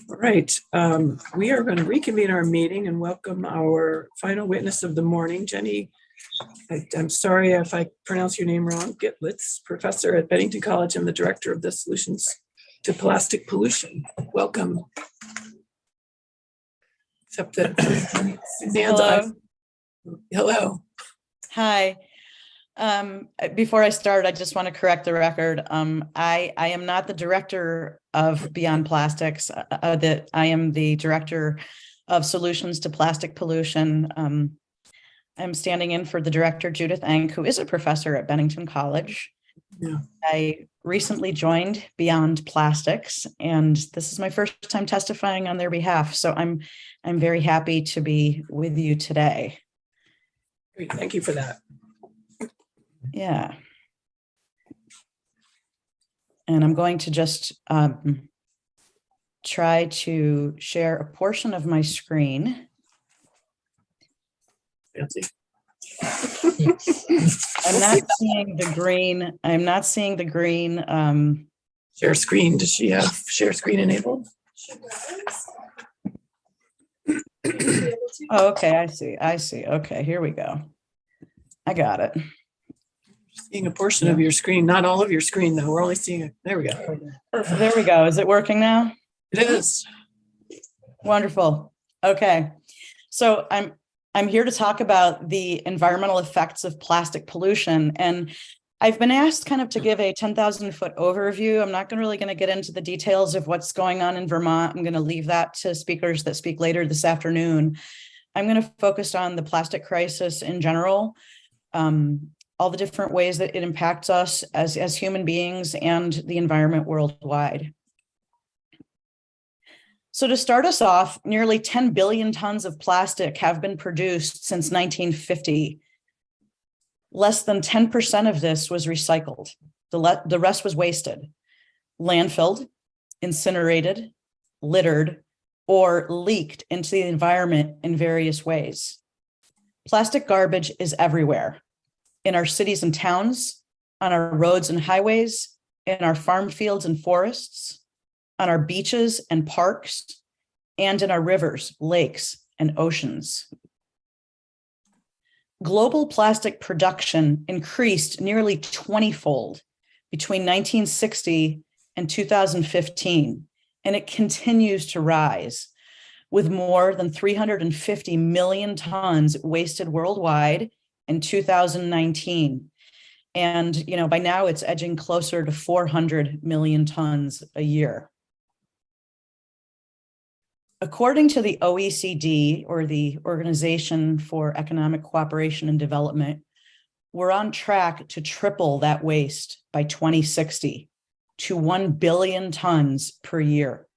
All right, we are going to reconvene our meeting and welcome our final witness of the morning, Jenny. I'm sorry if I pronounce your name wrong. Gitlitz, professor at Bennington College and the director of the Solutions to Plastic Pollution. Welcome. Except that Hello. Hello. Hi. Before I start, I just want to correct the record. I am not the director of Beyond Plastics. I am the director of Solutions to Plastic Pollution. I'm standing in for the director, Judith Eng, who is a professor at Bennington College. Yeah. I recently joined Beyond Plastics, and this is my first time testifying on their behalf. So I'm very happy to be with you today. Great. Thank you for that. Yeah. And I'm going to just try to share a portion of my screen. Fancy. I'm not seeing the green. I'm not seeing the green. Share screen. Does she have share screen enabled? Oh, okay. I see. Okay, here we go. I got it. Seeing a portion of your screen, not all of your screen though. We're only seeing it. There we go. Perfect. There we go. Is it working now? It is. Wonderful. Okay. So I'm here to talk about the environmental effects of plastic pollution. And I've been asked kind of to give a 10,000-foot overview. I'm not really going to get into the details of what's going on in Vermont. I'm going to leave that to speakers that speak later this afternoon. I'm going to focus on the plastic crisis in general, all the different ways that it impacts us as human beings and the environment worldwide. So to start us off, nearly 10 billion tons of plastic have been produced since 1950. Less than 10% of this was recycled. The rest was wasted, landfilled, incinerated, littered, or leaked into the environment in various ways. Plastic garbage is everywhere, in our cities and towns, on our roads and highways, in our farm fields and forests, on our beaches and parks, and in our rivers, lakes, and oceans. Global plastic production increased nearly 20-fold between 1960 and 2015, and it continues to rise, with more than 350 million tons wasted worldwide in 2019. And, by now it's edging closer to 400 million tons a year. According to the OECD, or the Organization for Economic Cooperation and Development, we're on track to triple that waste by 2060 to 1 billion tons per year.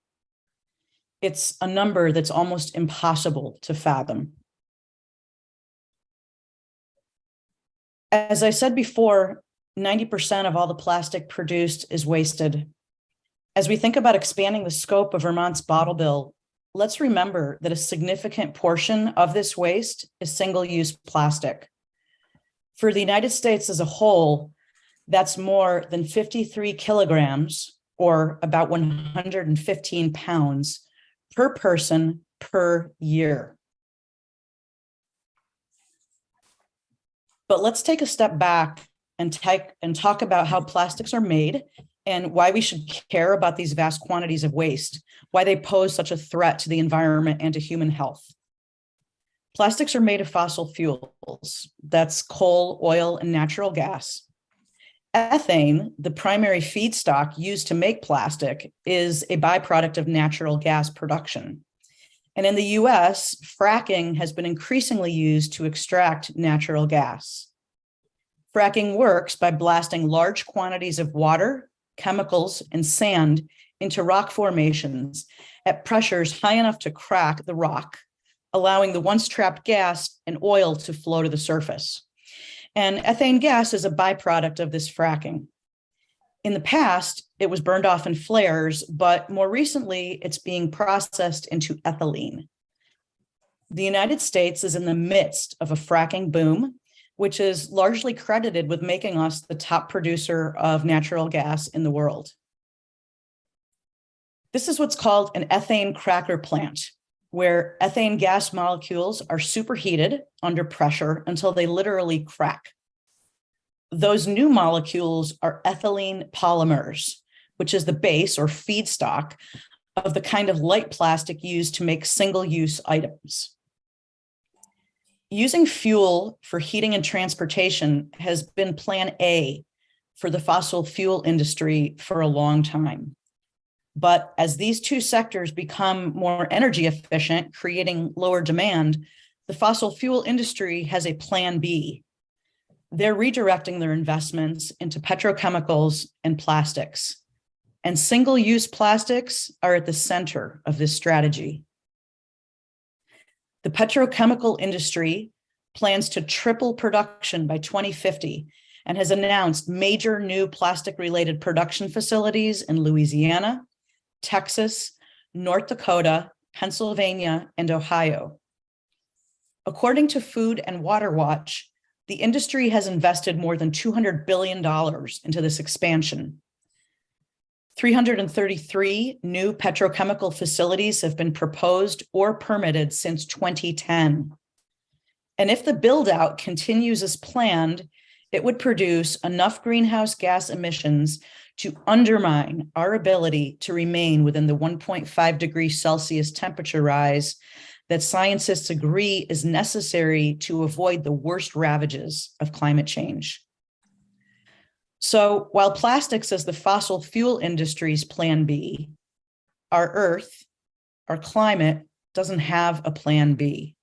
It's a number that's almost impossible to fathom. As I said before, 90% of all the plastic produced is wasted. As we think about expanding the scope of Vermont's bottle bill, let's remember that a significant portion of this waste is single-use plastic. For the United States as a whole, that's more than 53 kilograms, or about 115 pounds, per person per year. But let's take a step back and talk about how plastics are made and why we should care about these vast quantities of waste, why they pose such a threat to the environment and to human health. Plastics are made of fossil fuels. That's coal, oil, and natural gas. Ethane, the primary feedstock used to make plastic, is a byproduct of natural gas production. And in the US, fracking has been increasingly used to extract natural gas. Fracking works by blasting large quantities of water, chemicals, and sand into rock formations at pressures high enough to crack the rock, allowing the once trapped gas and oil to flow to the surface. And ethane gas is a byproduct of this fracking. In the past, it was burned off in flares, but more recently, it's being processed into ethylene. The United States is in the midst of a fracking boom, which is largely credited with making us the top producer of natural gas in the world. This is what's called an ethane cracker plant, where ethane gas molecules are superheated under pressure until they literally crack. Those new molecules are ethylene polymers, which is the base or feedstock of the kind of light plastic used to make single-use items. Using fuel for heating and transportation has been plan A for the fossil fuel industry for a long time. But as these two sectors become more energy efficient, creating lower demand, the fossil fuel industry has a plan B. They're redirecting their investments into petrochemicals and plastics. And single-use plastics are at the center of this strategy. The petrochemical industry plans to triple production by 2050 and has announced major new plastic-related production facilities in Louisiana, Texas, North Dakota, Pennsylvania, and Ohio. According to Food and Water Watch, the industry has invested more than $200 billion into this expansion. 333 new petrochemical facilities have been proposed or permitted since 2010. And if the build-out continues as planned, it would produce enough greenhouse gas emissions to undermine our ability to remain within the 1.5 degrees Celsius temperature rise that scientists agree is necessary to avoid the worst ravages of climate change. So while plastics is the fossil fuel industry's plan B, our Earth, our climate, doesn't have a plan B.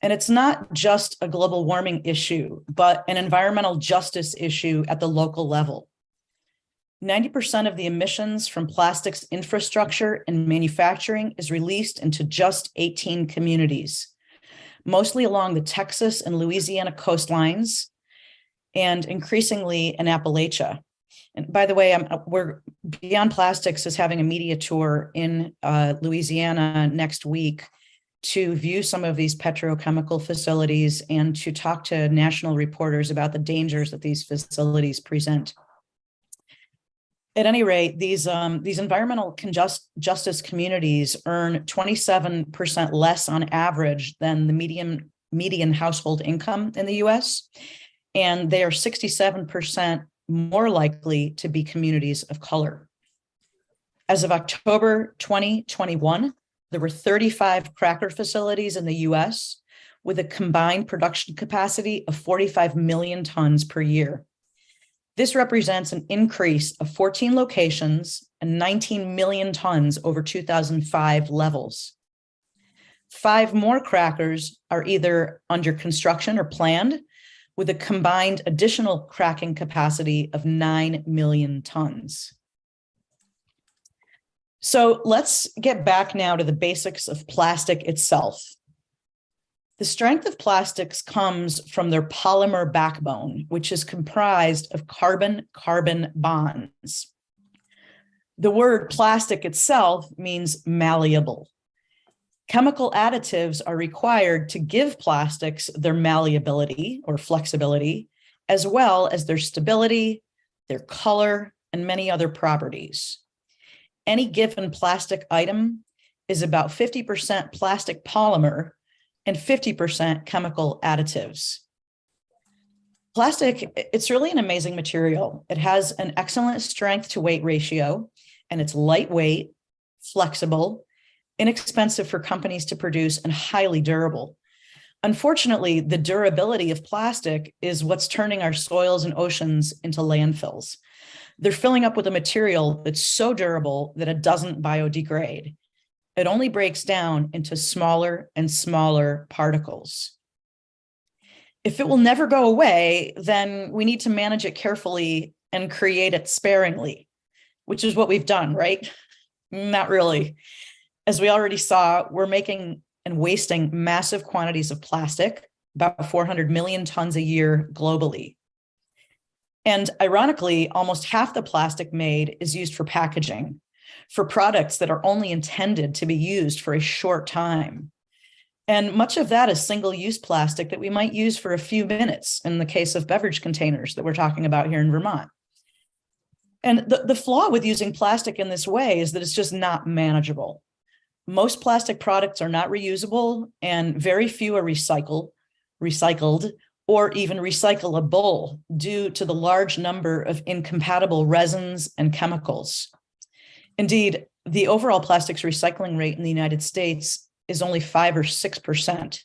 And it's not just a global warming issue, but an environmental justice issue at the local level. 90% of the emissions from plastics infrastructure and manufacturing is released into just 18 communities, mostly along the Texas and Louisiana coastlines, and increasingly in Appalachia. And by the way, we're Beyond Plastics is having a media tour in Louisiana next week to view some of these petrochemical facilities and to talk to national reporters about the dangers that these facilities present. At any rate, these environmental justice communities earn 27% less on average than the median household income in the US, and they are 67% more likely to be communities of color. As of October 2021, there were 35 cracker facilities in the US with a combined production capacity of 45 million tons per year. This represents an increase of 14 locations and 19 million tons over 2005 levels. 5 more crackers are either under construction or planned, with a combined additional cracking capacity of 9 million tons. So let's get back now to the basics of plastic itself. The strength of plastics comes from their polymer backbone, which is comprised of carbon-carbon bonds. The word plastic itself means malleable. Chemical additives are required to give plastics their malleability or flexibility, as well as their stability, their color, and many other properties. Any given plastic item is about 50% plastic polymer and 50% chemical additives. Plastic, it's really an amazing material. It has an excellent strength to weight ratio, and it's lightweight, flexible, inexpensive for companies to produce, and highly durable. Unfortunately, the durability of plastic is what's turning our soils and oceans into landfills. They're filling up with a material that's so durable that it doesn't biodegrade. It only breaks down into smaller and smaller particles. If it will never go away, then we need to manage it carefully and create it sparingly, which is what we've done, right? Not really. As we already saw, we're making and wasting massive quantities of plastic, about 400 million tons a year globally. And ironically, almost half the plastic made is used for packaging, for products that are only intended to be used for a short time. And much of that is single-use plastic that we might use for a few minutes in the case of beverage containers that we're talking about here in Vermont. And the flaw with using plastic in this way is that it's just not manageable. Most plastic products are not reusable, and very few are recycled, or even recyclable due to the large number of incompatible resins and chemicals. Indeed, the overall plastics recycling rate in the United States is only 5 or 6%.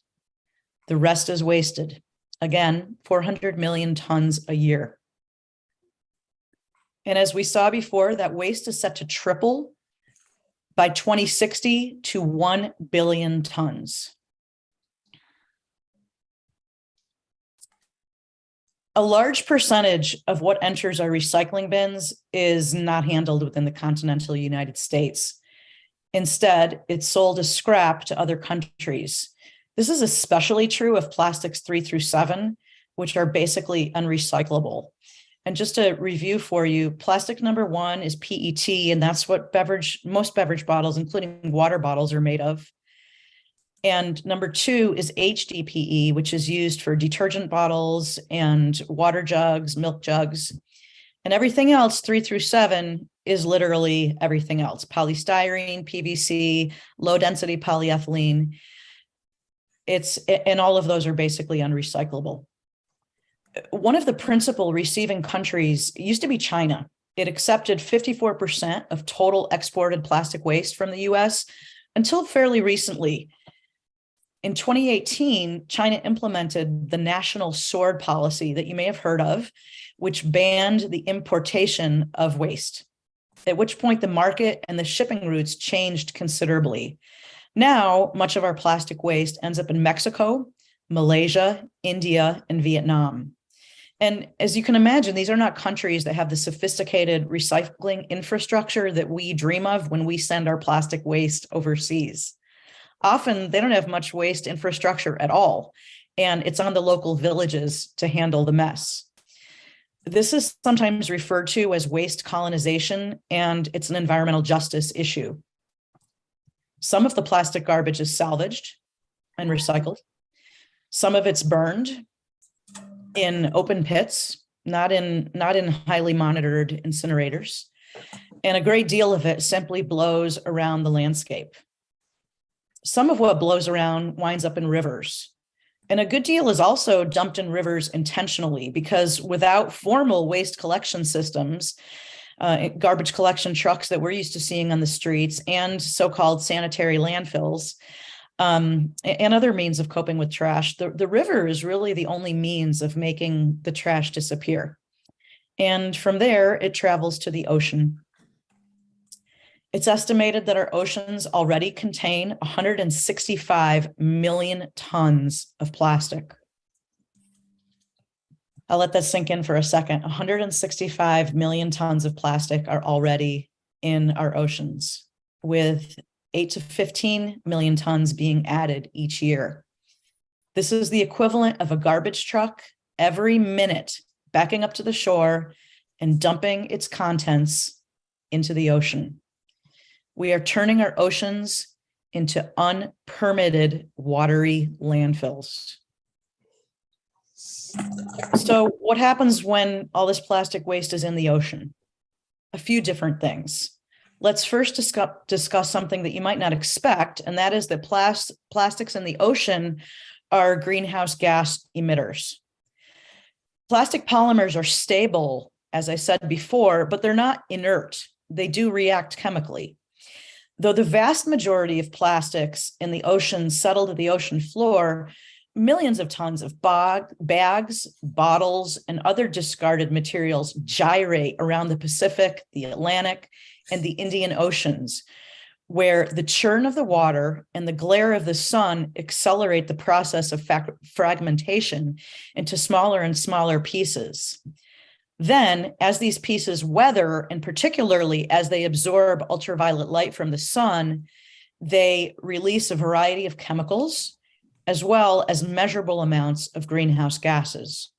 The rest is wasted. Again, 400 million tons a year. And as we saw before, that waste is set to triple by 2060 to 1 billion tons. A large percentage of what enters our recycling bins is not handled within the continental United States. Instead, it's sold as scrap to other countries. This is especially true of plastics 3 through 7, which are basically unrecyclable. And just to review for you, plastic number 1 is PET, and that's what most beverage bottles, including water bottles, are made of. And number 2 is HDPE, which is used for detergent bottles and water jugs, milk jugs. And everything else, 3 through 7, is literally everything else: polystyrene, PVC, low density polyethylene. And all of those are basically unrecyclable. One of the principal receiving countries used to be China. It accepted 54% of total exported plastic waste from the US until fairly recently. In 2018, China implemented the National Sword Policy that you may have heard of, which banned the importation of waste, at which point the market and the shipping routes changed considerably. Now, much of our plastic waste ends up in Mexico, Malaysia, India, and Vietnam. And as you can imagine, these are not countries that have the sophisticated recycling infrastructure that we dream of when we send our plastic waste overseas. Often, they don't have much waste infrastructure at all, and it's on the local villages to handle the mess. This is sometimes referred to as waste colonization, and it's an environmental justice issue. Some of the plastic garbage is salvaged and recycled. Some of it's burned in open pits, not in highly monitored incinerators. And a great deal of it simply blows around the landscape. Some of what blows around winds up in rivers. And a good deal is also dumped in rivers intentionally, because without formal waste collection systems, garbage collection trucks that we're used to seeing on the streets, and so-called sanitary landfills, and other means of coping with trash, the river is really the only means of making the trash disappear. And from there, it travels to the ocean. It's estimated that our oceans already contain 165 million tons of plastic. I'll let that sink in for a second. 165 million tons of plastic are already in our oceans, with 8 to 15 million tons being added each year. This is the equivalent of a garbage truck every minute backing up to the shore and dumping its contents into the ocean. We are turning our oceans into unpermitted watery landfills. So what happens when all this plastic waste is in the ocean? A few different things. Let's first discuss something that you might not expect, and that is that plastics in the ocean are greenhouse gas emitters. Plastic polymers are stable, as I said before, but they're not inert. They do react chemically. Though the vast majority of plastics in the ocean settle to the ocean floor, millions of tons of bags, bottles, and other discarded materials gyrate around the Pacific, the Atlantic, and the Indian Oceans, where the churn of the water and the glare of the sun accelerate the process of fragmentation into smaller and smaller pieces. Then, as these pieces weather, and particularly as they absorb ultraviolet light from the sun, they release a variety of chemicals, as well as measurable amounts of greenhouse gases.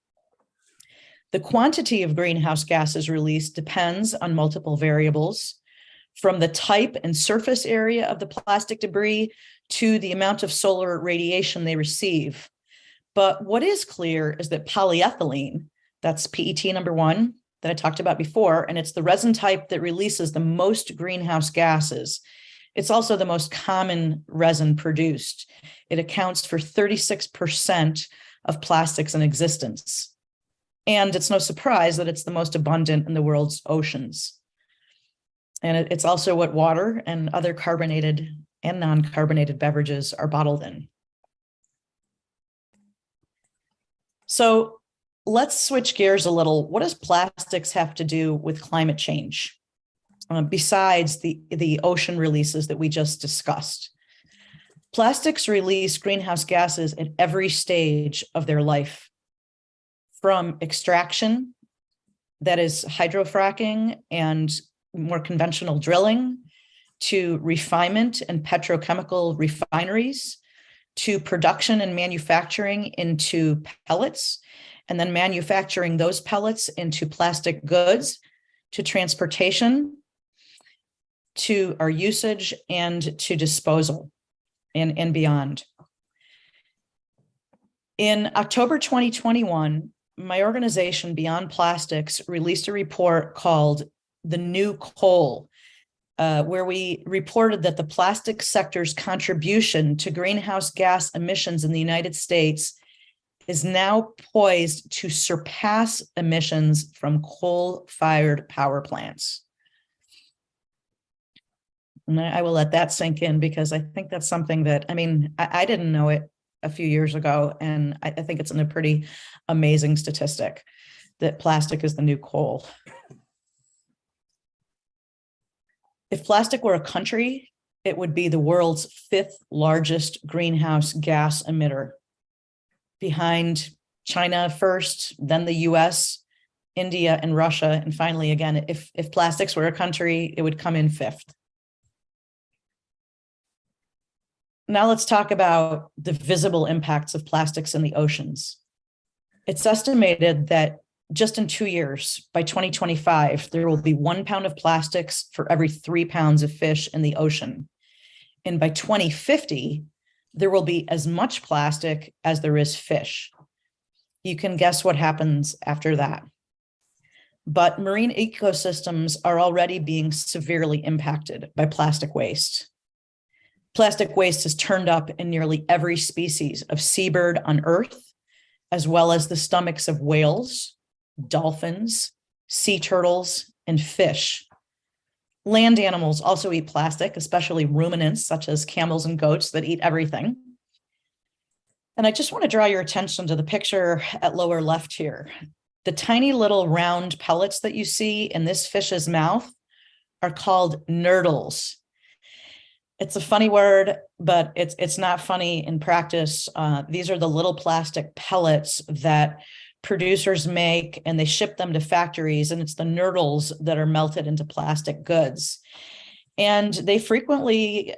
The quantity of greenhouse gases released depends on multiple variables, from the type and surface area of the plastic debris to the amount of solar radiation they receive. But what is clear is that polyethylene, that's PET number 1, that I talked about before, and it's the resin type that releases the most greenhouse gases. It's also the most common resin produced. It accounts for 36% of plastics in existence. And it's no surprise that it's the most abundant in the world's oceans. And it's also what water and other carbonated and non-carbonated beverages are bottled in. So let's switch gears a little. What does plastics have to do with climate change? Besides the ocean releases that we just discussed. Plastics release greenhouse gases at every stage of their life, from extraction, that is hydrofracking and more conventional drilling, to refinement and petrochemical refineries, to production and manufacturing into pellets, and then manufacturing those pellets into plastic goods, to transportation, to our usage, and to disposal, and beyond. In October 2021, my organization, Beyond Plastics, released a report called The New Coal, where we reported that the plastic sector's contribution to greenhouse gas emissions in the United States is now poised to surpass emissions from coal-fired power plants. And I will let that sink in, because I think that's something that, I didn't know it a few years ago, and I think it's a pretty amazing statistic that plastic is the new coal. If plastic were a country, it would be the world's 5th largest greenhouse gas emitter, behind China first, then the US, India, and Russia. And finally, again, if plastics were a country, it would come in 5th. Now let's talk about the visible impacts of plastics in the oceans. It's estimated that just in 2 years, by 2025, there will be 1 pound of plastics for every 3 pounds of fish in the ocean. And by 2050, there will be as much plastic as there is fish. You can guess what happens after that. But marine ecosystems are already being severely impacted by plastic waste. Plastic waste is turned up in nearly every species of seabird on Earth, as well as the stomachs of whales, dolphins, sea turtles, and fish. Land animals also eat plastic, especially ruminants such as camels and goats that eat everything. And I just want to draw your attention to the picture at lower left here. The tiny little round pellets that you see in this fish's mouth are called nurdles. It's a funny word, but it's not funny in practice. These are the little plastic pellets that producers make, and they ship them to factories, and it's the nurdles that are melted into plastic goods. And they frequently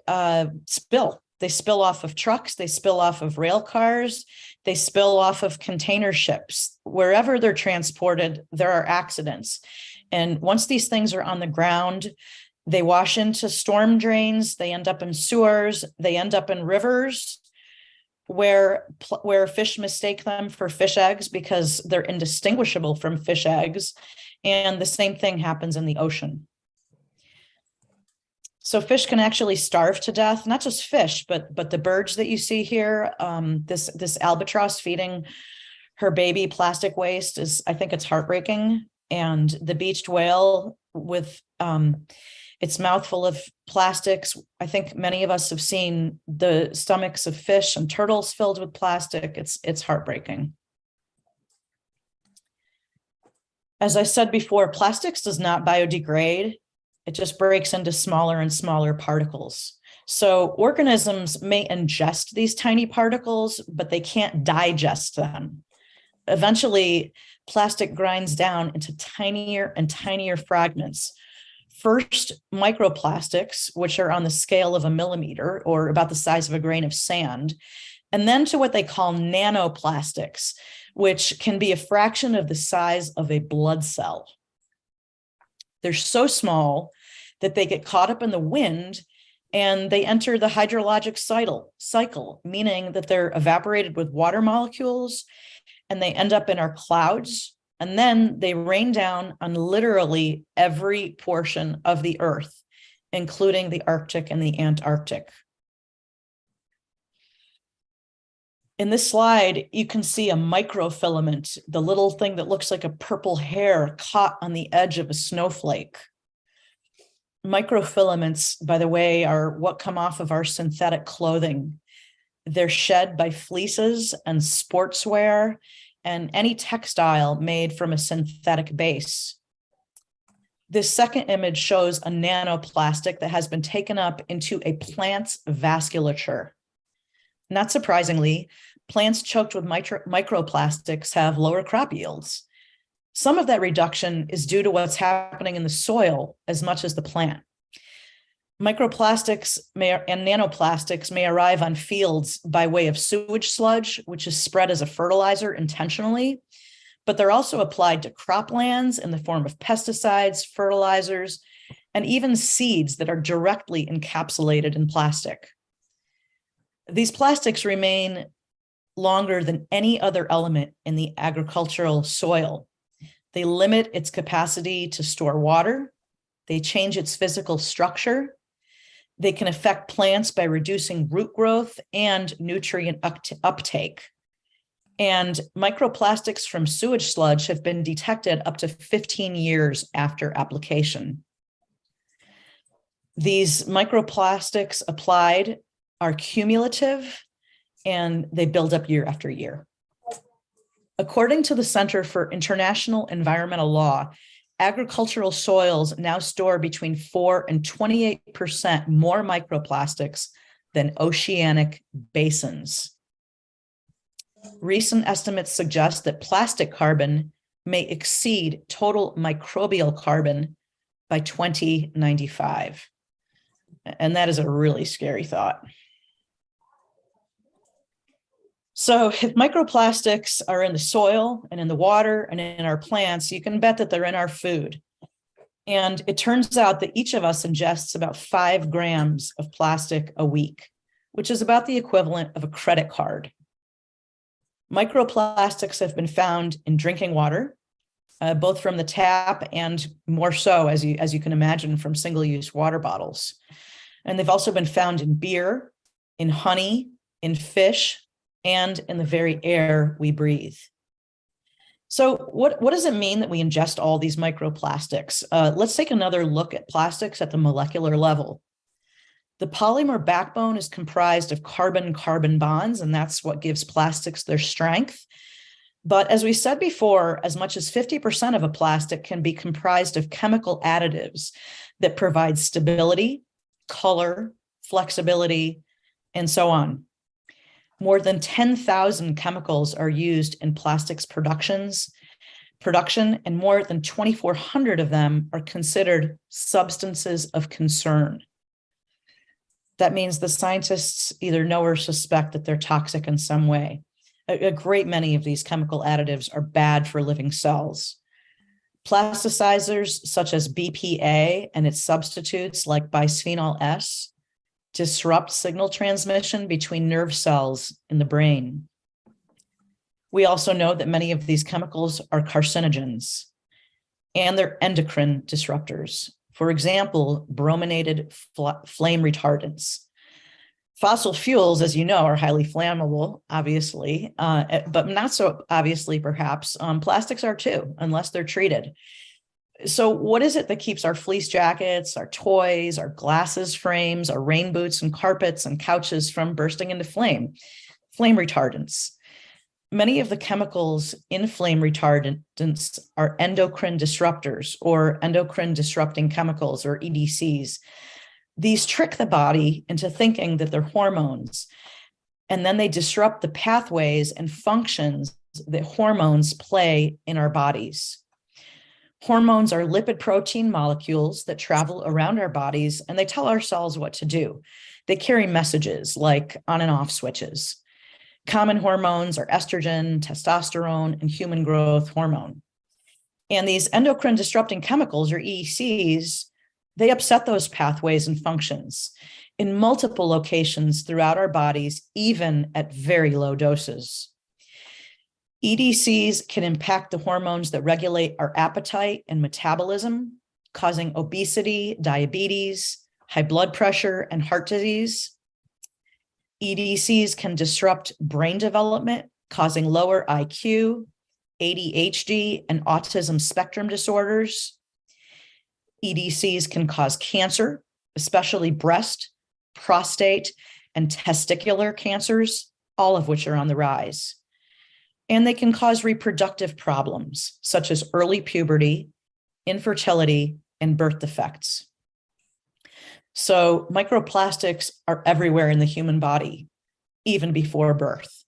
spill. They spill off of trucks, they spill off of rail cars, they spill off of container ships. Wherever they're transported, there are accidents. And once these things are on the ground, they wash into storm drains, they end up in sewers, they end up in rivers where fish mistake them for fish eggs because they're indistinguishable from fish eggs. And the same thing happens in the ocean. So fish can actually starve to death, not just fish, but the birds that you see here, this albatross feeding her baby plastic waste I think it's heartbreaking. And the beached whale with its mouth full of plastics. I think many of us have seen the stomachs of fish and turtles filled with plastic. It's heartbreaking. As I said before, plastics does not biodegrade. It just breaks into smaller and smaller particles. So organisms may ingest these tiny particles, but they can't digest them. Eventually, plastic grinds down into tinier and tinier fragments. First, microplastics, which are on the scale of a millimeter or about the size of a grain of sand, and then to what they call nanoplastics, which can be a fraction of the size of a blood cell. They're so small that they get caught up in the wind and they enter the hydrologic cycle, meaning that they're evaporated with water molecules and they end up in our clouds and then they rain down on literally every portion of the earth, including the Arctic and the Antarctic. In this slide, you can see a microfilament, the little thing that looks like a purple hair caught on the edge of a snowflake. Microfilaments, by the way, are what come off of our synthetic clothing. They're shed by fleeces and sportswear and any textile made from a synthetic base. This second image shows a nanoplastic that has been taken up into a plant's vasculature. Not surprisingly, plants choked with microplastics have lower crop yields. Some of that reduction is due to what's happening in the soil as much as the plant. Microplastics and nanoplastics may arrive on fields by way of sewage sludge, which is spread as a fertilizer intentionally, but they're also applied to croplands in the form of pesticides, fertilizers, and even seeds that are directly encapsulated in plastic. These plastics remain longer than any other element in the agricultural soil. They limit its capacity to store water. They change its physical structure. They can affect plants by reducing root growth and nutrient uptake. And microplastics from sewage sludge have been detected up to 15 years after application. These microplastics applied are cumulative and they build up year after year. According to the Center for International Environmental Law, agricultural soils now store between 4 and 28% more microplastics than oceanic basins. Recent estimates suggest that plastic carbon may exceed total microbial carbon by 2095. And that is a really scary thought. So if microplastics are in the soil and in the water and in our plants, you can bet that they're in our food. And it turns out that each of us ingests about 5 grams of plastic a week, which is about the equivalent of a credit card. Microplastics have been found in drinking water, both from the tap and more so, as you can imagine, from single-use water bottles. And they've also been found in beer, in honey, in fish, and in the very air we breathe. So what does it mean that we ingest all these microplastics? Let's take another look at plastics at the molecular level. The polymer backbone is comprised of carbon-carbon bonds, and that's what gives plastics their strength. But as we said before, as much as 50% of a plastic can be comprised of chemical additives that provide stability, color, flexibility, and so on. More than 10,000 chemicals are used in plastics production, and more than 2,400 of them are considered substances of concern. That means the scientists either know or suspect that they're toxic in some way. A great many of these chemical additives are bad for living cells. Plasticizers such as BPA and its substitutes like bisphenol S disrupt signal transmission between nerve cells in the brain. We also know that many of these chemicals are carcinogens and they're endocrine disruptors. For example, brominated flame retardants. Fossil fuels, as you know, are highly flammable, obviously, but not so obviously, perhaps. Plastics are too, unless they're treated. So what is it that keeps our fleece jackets, our toys, our glasses frames, our rain boots and carpets and couches from bursting into flame? Flame retardants. Many of the chemicals in flame retardants are endocrine disruptors or endocrine disrupting chemicals or EDCs. These trick the body into thinking that they're hormones, and then they disrupt the pathways and functions that hormones play in our bodies. Hormones are lipid protein molecules that travel around our bodies, and they tell our cells what to do. They carry messages like on and off switches. Common hormones are estrogen, testosterone, and human growth hormone. And these endocrine disrupting chemicals, or EDCs, they upset those pathways and functions in multiple locations throughout our bodies, even at very low doses. EDCs can impact the hormones that regulate our appetite and metabolism, causing obesity, diabetes, high blood pressure, and heart disease. EDCs can disrupt brain development, causing lower IQ, ADHD, and autism spectrum disorders. EDCs can cause cancer, especially breast, prostate, and testicular cancers, all of which are on the rise. And they can cause reproductive problems, such as early puberty, infertility, and birth defects. So microplastics are everywhere in the human body, even before birth.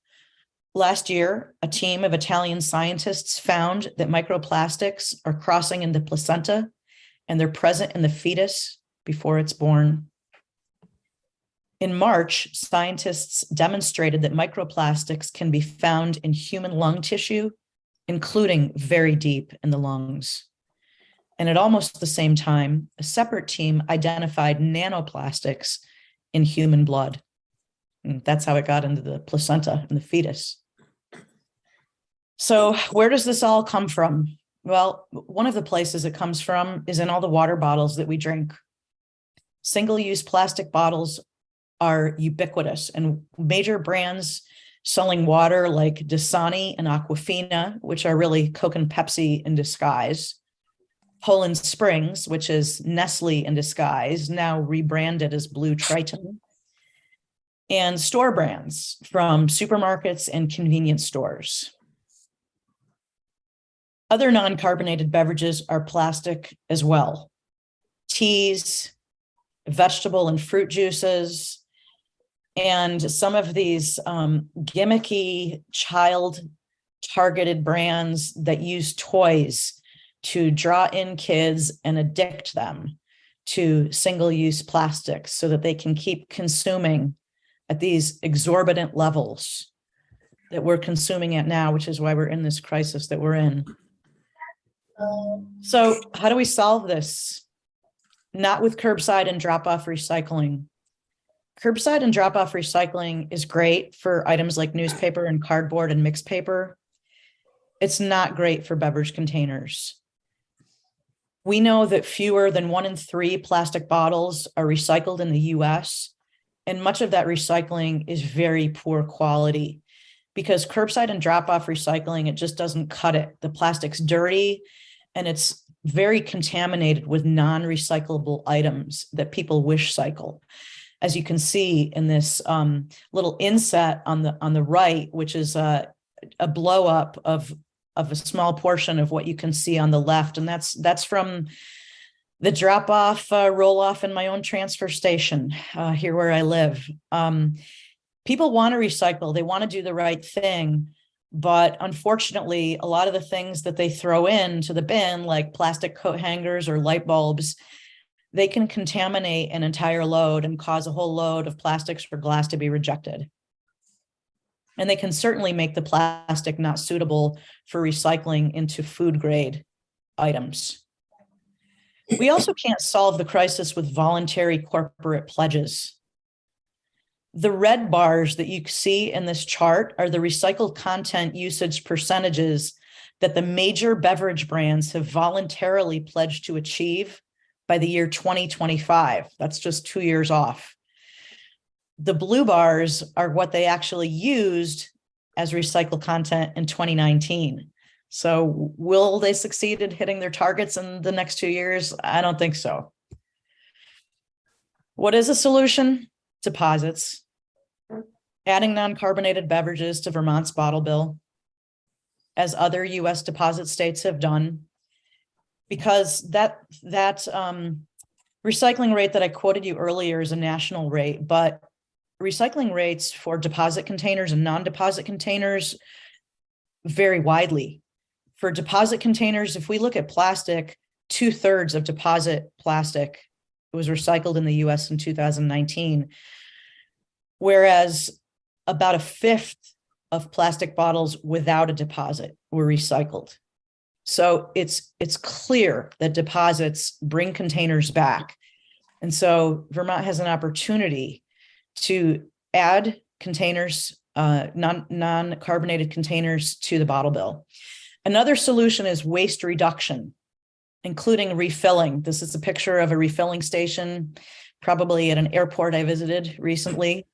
Last year, a team of Italian scientists found that microplastics are crossing in the placenta and they're present in the fetus before it's born. In March, scientists demonstrated that microplastics can be found in human lung tissue, including very deep in the lungs. And at almost the same time, a separate team identified nanoplastics in human blood. And that's how it got into the placenta and the fetus. So where does this all come from? Well, one of the places it comes from is in all the water bottles that we drink. Single-use plastic bottles are ubiquitous, and major brands selling water like Dasani and Aquafina, which are really Coke and Pepsi in disguise. Poland Springs, which is Nestle in disguise, now rebranded as Blue Triton. And store brands from supermarkets and convenience stores. Other non-carbonated beverages are plastic as well. Teas, vegetable and fruit juices, and some of these gimmicky child-targeted brands that use toys to draw in kids and addict them to single-use plastics so that they can keep consuming at these exorbitant levels that we're consuming at now, which is why we're in this crisis that we're in. So how do we solve this? Not with curbside and drop-off recycling. Curbside and drop-off recycling is great for items like newspaper and cardboard and mixed paper. It's not great for beverage containers. We know that fewer than 1 in 3 plastic bottles are recycled in the US, and much of that recycling is very poor quality because curbside and drop-off recycling, it just doesn't cut it. The plastic's dirty and it's very contaminated with non-recyclable items that people wish cycle. As you can see in this little inset on the right, which is a blow up of a small portion of what you can see on the left. And that's from the drop off roll off in my own transfer station here where I live. People want to recycle, they want to do the right thing. But unfortunately, a lot of the things that they throw into the bin, like plastic coat hangers or light bulbs, they can contaminate an entire load and cause a whole load of plastics or glass to be rejected. And they can certainly make the plastic not suitable for recycling into food grade items. We also can't solve the crisis with voluntary corporate pledges. The red bars that you see in this chart are the recycled content usage percentages that the major beverage brands have voluntarily pledged to achieve by the year 2025. That's just 2 years off. The blue bars are what they actually used as recycled content in 2019. So will they succeed in hitting their targets in the next 2 years? I don't think so. What is a solution? Deposits. Adding non-carbonated beverages to Vermont's bottle bill, as other US deposit states have done, because that recycling rate that I quoted you earlier is a national rate, but recycling rates for deposit containers and non-deposit containers vary widely. For deposit containers, if we look at plastic, 2/3 of deposit plastic was recycled in the US in 2019, whereas about 1/5 of plastic bottles without a deposit were recycled. So it's clear that deposits bring containers back. And so Vermont has an opportunity to add containers non-carbonated containers to the bottle bill. Another solution is waste reduction, including refilling. This is a picture of a refilling station, probably at an airport I visited recently.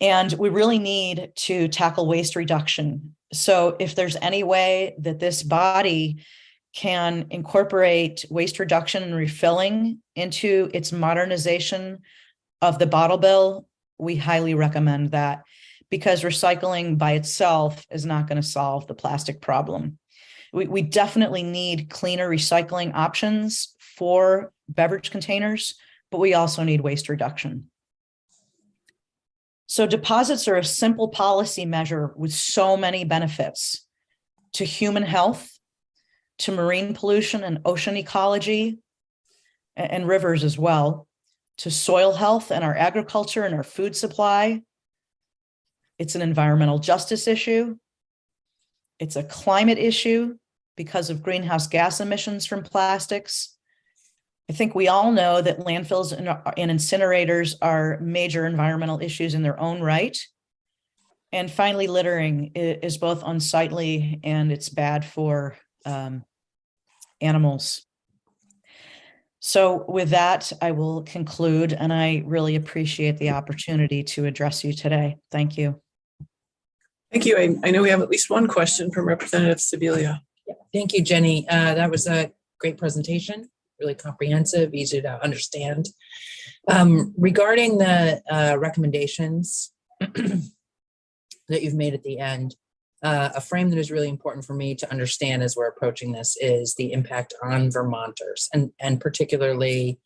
And we really need to tackle waste reduction. So if there's any way that this body can incorporate waste reduction and refilling into its modernization of the bottle bill, we highly recommend that, because recycling by itself is not going to solve the plastic problem. We definitely need cleaner recycling options for beverage containers, but we also need waste reduction. So deposits are a simple policy measure with so many benefits to human health, to marine pollution and ocean ecology, and rivers as well, to soil health and our agriculture and our food supply. It's an environmental justice issue. It's a climate issue because of greenhouse gas emissions from plastics. I think we all know that landfills and incinerators are major environmental issues in their own right. And finally, littering is both unsightly and it's bad for animals. So with that, I will conclude, and I really appreciate the opportunity to address you today. Thank you. Thank you. I know we have at least one question from Representative Sibilia. Yeah, thank you, Jenny. That was a great presentation, really comprehensive, easy to understand. Regarding the recommendations that you've made at the end, a frame that is really important for me to understand as we're approaching this is the impact on Vermonters, and particularly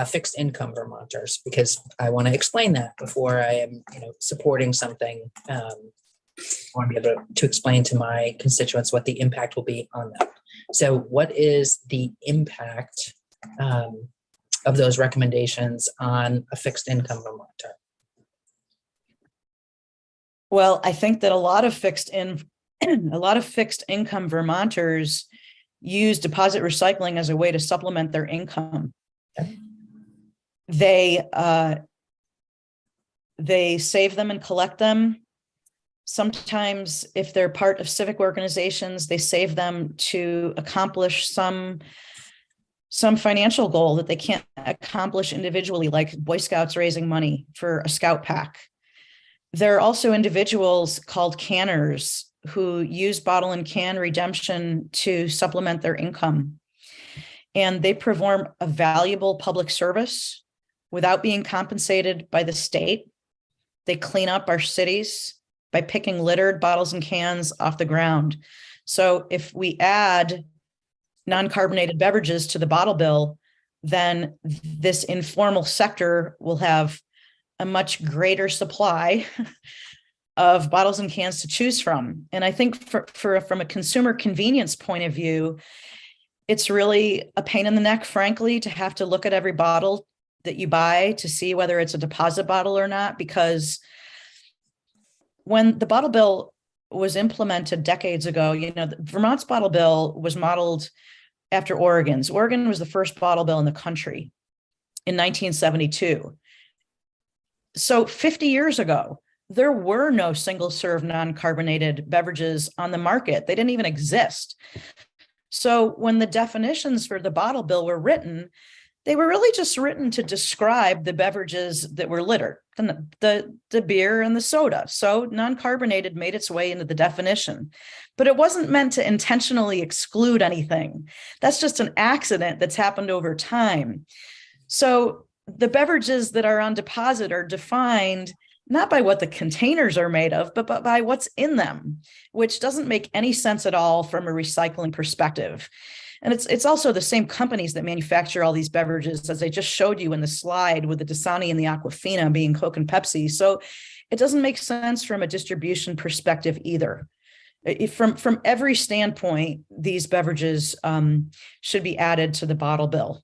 fixed income Vermonters, because I want to explain that before I am supporting something. I want to be able to explain to my constituents what the impact will be on them. So what is the impact of those recommendations on a fixed income Vermonter? Well, I think that a lot of fixed income Vermonters use deposit recycling as a way to supplement their income. Okay. They save them and collect them. Sometimes, if they're part of civic organizations, they save them to accomplish some financial goal that they can't accomplish individually, like Boy Scouts raising money for a scout pack. There are also individuals called canners who use bottle and can redemption to supplement their income. And they perform a valuable public service without being compensated by the state. They clean up our cities by picking littered bottles and cans off the ground. So if we add non-carbonated beverages to the bottle bill, then this informal sector will have a much greater supply of bottles and cans to choose from. And I think from a consumer convenience point of view, it's really a pain in the neck, frankly, to have to look at every bottle that you buy to see whether it's a deposit bottle or not, because when the bottle bill was implemented decades ago, Vermont's bottle bill was modeled after Oregon's. Oregon was the first bottle bill in the country in 1972. So 50 years ago, there were no single-serve non-carbonated beverages on the market. They didn't even exist. So when the definitions for the bottle bill were written, they were really just written to describe the beverages that were littered, the beer and the soda. So non-carbonated made its way into the definition, but it wasn't meant to intentionally exclude anything. That's just an accident that's happened over time. So the beverages that are on deposit are defined not by what the containers are made of, but by what's in them, which doesn't make any sense at all from a recycling perspective. And it's also the same companies that manufacture all these beverages, as I just showed you in the slide with the Dasani and the Aquafina being Coke and Pepsi. So it doesn't make sense from a distribution perspective either. From every standpoint, these beverages should be added to the bottle bill.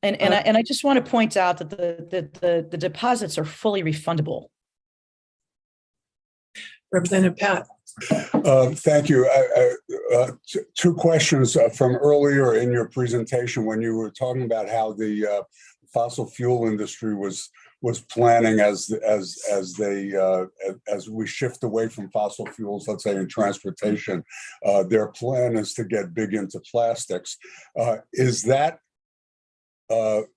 And I just want to point out that the deposits are fully refundable. Representative Pat. Thank you. Two questions from earlier in your presentation when you were talking about how the fossil fuel industry was was planning as we shift away from fossil fuels, let's say in transportation, their plan is to get big into plastics. Is that the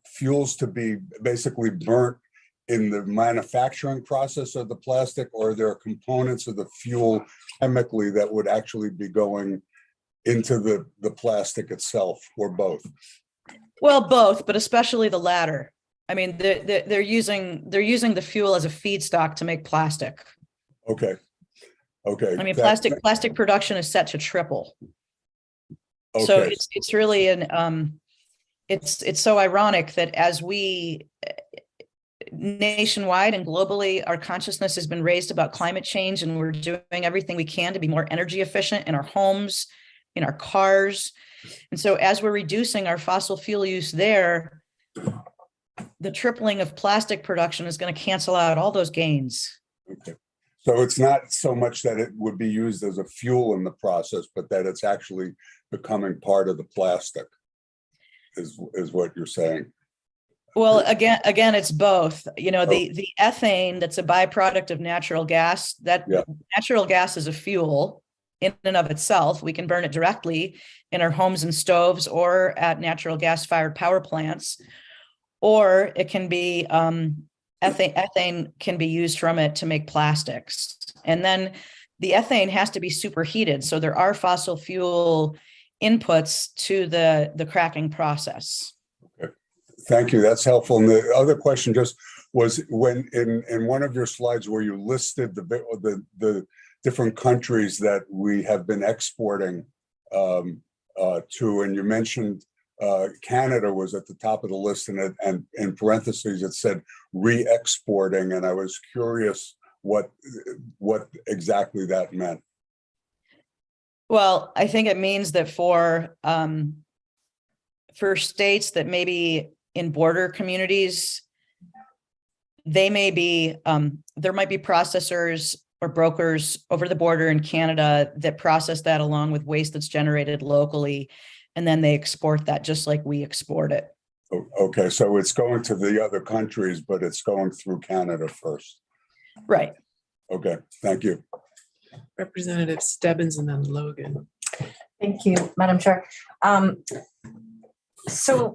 fuels to be basically burnt in the manufacturing process of the plastic, or are there components of the fuel chemically that would actually be going into the plastic itself, or both? Well, both, but especially the latter. I mean, they're using the fuel as a feedstock to make plastic. Okay. I mean, plastic production is set to triple. So Okay. it's really it's so ironic that as we nationwide and globally, our consciousness has been raised about climate change, and we're doing everything we can to be more energy efficient in our homes, in our cars. And so as we're reducing our fossil fuel use there, the tripling of plastic production is going to cancel out all those gains. Okay. So it's not so much that it would be used as a fuel in the process, but that it's actually becoming part of the plastic is what you're saying. Well, again, it's both. You know, the ethane that's a byproduct of natural gas, natural gas is a fuel in and of itself. We can burn it directly in our homes and stoves or at natural gas fired power plants, or it can be ethane can be used from it to make plastics. And then the ethane has to be superheated. So there are fossil fuel inputs to the cracking process. Thank you. That's helpful. And the other question just was, when in one of your slides where you listed the different countries that we have been exporting to, and you mentioned Canada was at the top of the list, and in parentheses it said re-exporting, and I was curious what exactly that meant. Well, I think it means that for states that maybe in border communities, they may be there might be processors or brokers over the border in Canada that process that along with waste that's generated locally, and then they export that just like we export it. Okay, so it's going to the other countries, but it's going through Canada first. Right. Okay, thank you. Representative Stebbins and then Logan. Thank you, Madam Chair. So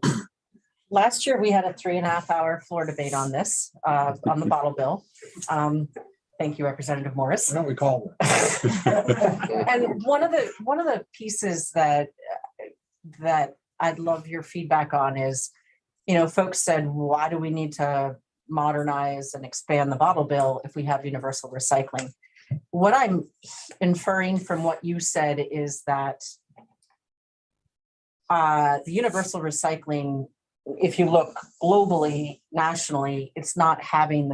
last year we had a 3.5-hour floor debate on this, on the bottle bill. Thank you, Representative Morris. Why don't we call it? And one of the pieces that I'd love your feedback on is, you know, folks said, why do we need to modernize and expand the bottle bill if we have universal recycling? What I'm inferring from what you said is that the universal recycling, if you look globally, nationally, it's not having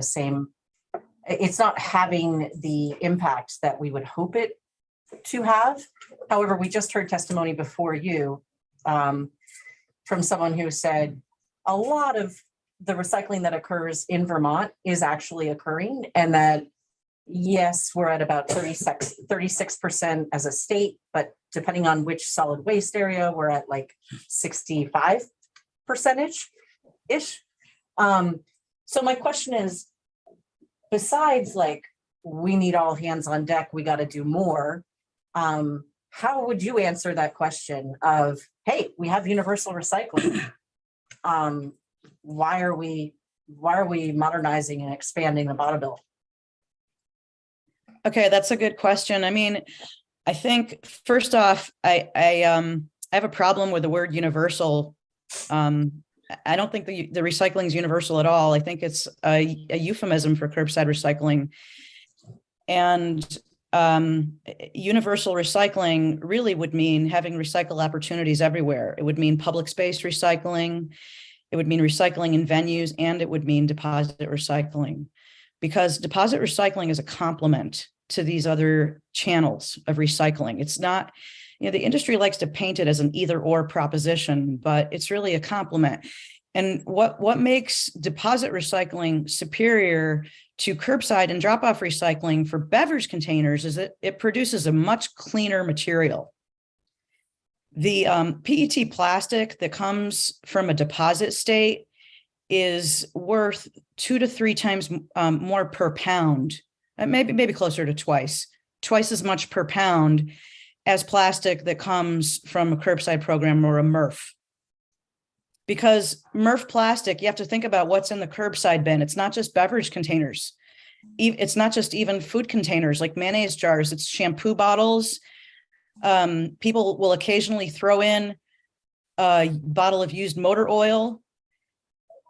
the impact that we would hope it to have. However, we just heard testimony before you from someone who said a lot of the recycling that occurs in Vermont is actually occurring, and that yes, we're at about 36% as a state, but depending on which solid waste area, we're at like 65%-ish. So my question is, besides like, we need all hands on deck, we got to do more. How would you answer that question of, hey, we have universal recycling. Why are we modernizing and expanding the bottle bill? Okay, that's a good question. I mean, I think first off, I have a problem with the word universal. I don't think the recycling is universal at all. I think it's a euphemism for curbside recycling. And universal recycling really would mean having recycle opportunities everywhere. It would mean public space recycling. It would mean recycling in venues, and it would mean deposit recycling, because deposit recycling is a complement to these other channels of recycling. It's not, you know, the industry likes to paint it as an either or proposition, but it's really a complement. And what makes deposit recycling superior to curbside and drop-off recycling for beverage containers is that it produces a much cleaner material. The PET plastic that comes from a deposit state is worth 2 to 3 times more per pound, maybe closer to twice as much per pound as plastic that comes from a curbside program or a MRF. Because MRF plastic, you have to think about what's in the curbside bin. It's not just beverage containers. It's not just even food containers like mayonnaise jars. It's shampoo bottles. People will occasionally throw in a bottle of used motor oil.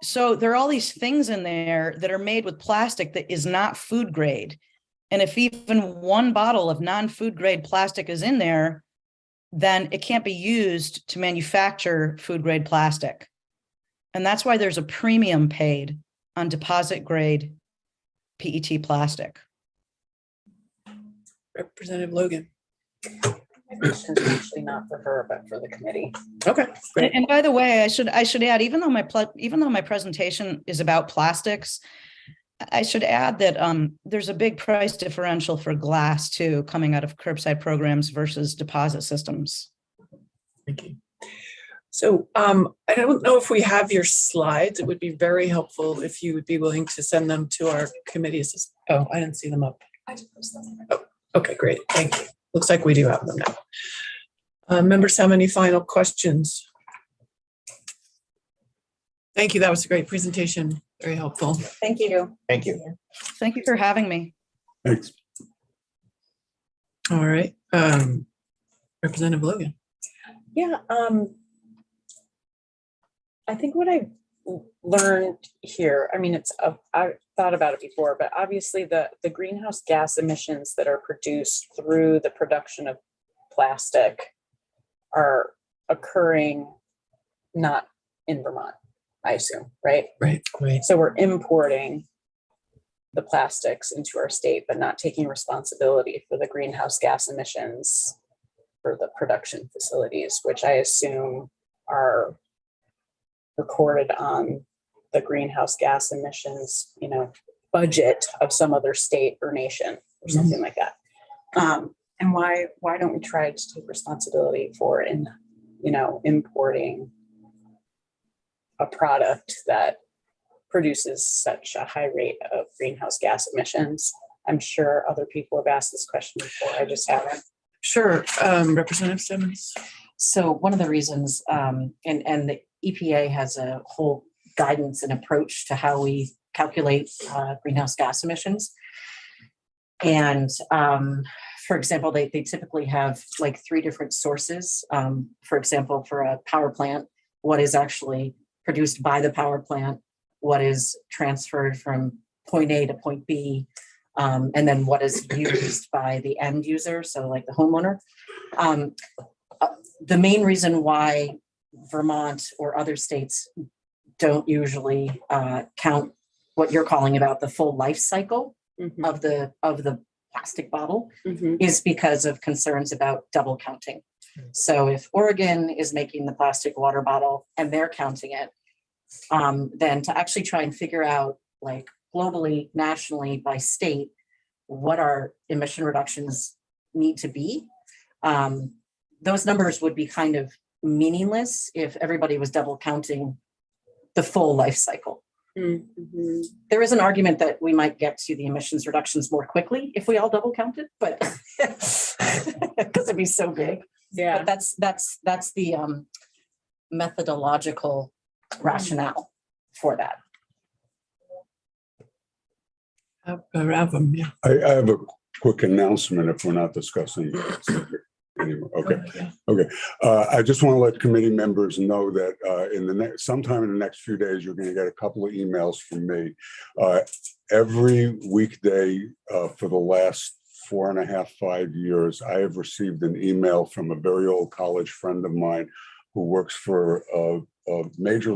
So there are all these things in there that are made with plastic that is not food grade. And if even one bottle of non-food grade plastic is in there, then it can't be used to manufacture food grade plastic. And that's why there's a premium paid on deposit grade PET plastic. Representative Logan. My question is actually not for her, but for the committee. Okay, great. And by the way, I should add, even though my presentation is about plastics, I should add that there's a big price differential for glass too, coming out of curbside programs versus deposit systems. Thank you. So I don't know if we have your slides. It would be very helpful if you would be willing to send them to our committee assistant. Oh, I didn't see them up. I just posted them. Oh, okay, great. Thank you. Looks like we do have them now. Members have any final questions? Thank you. That was a great presentation. Very helpful. Thank you. Thank you. Thank you for having me. Thanks. All right. Representative Logan. Yeah, I think what I learned here, I mean, I've thought about it before, but obviously the greenhouse gas emissions that are produced through the production of plastic are occurring not in Vermont, I assume, right? Right. So we're importing the plastics into our state, but not taking responsibility for the greenhouse gas emissions for the production facilities, which I assume are recorded on the greenhouse gas emissions, budget of some other state or nation or something like that. And why don't we try to take responsibility for importing a product that produces such a high rate of greenhouse gas emissions? I'm sure other people have asked this question before. I just haven't. Sure. Representative Simmons. So one of the reasons, and the EPA has a whole guidance and approach to how we calculate greenhouse gas emissions. And for example, they typically have like 3 different sources. For example, for a power plant, what is actually produced by the power plant, what is transferred from point A to point B, and then what is used by the end user, so like the homeowner. The main reason why Vermont or other states don't usually count what you're calling about the full life cycle of the plastic bottle is because of concerns about double counting. So if Oregon is making the plastic water bottle and they're counting it, then to actually try and figure out, like globally, nationally, by state, what our emission reductions need to be, those numbers would be kind of meaningless if everybody was double counting the full life cycle. There is an argument that we might get to the emissions reductions more quickly if we all double counted, but because it'd be so big. Yeah. But that's the methodological rationale for that. Yeah. I have a quick announcement if we're not discussing this anymore. Okay. Yeah. Okay. I just want to let committee members know that sometime in the next few days, you're going to get a couple of emails from me. Every weekday for the last 4.5, 5 years, I have received an email from a very old college friend of mine who works for a major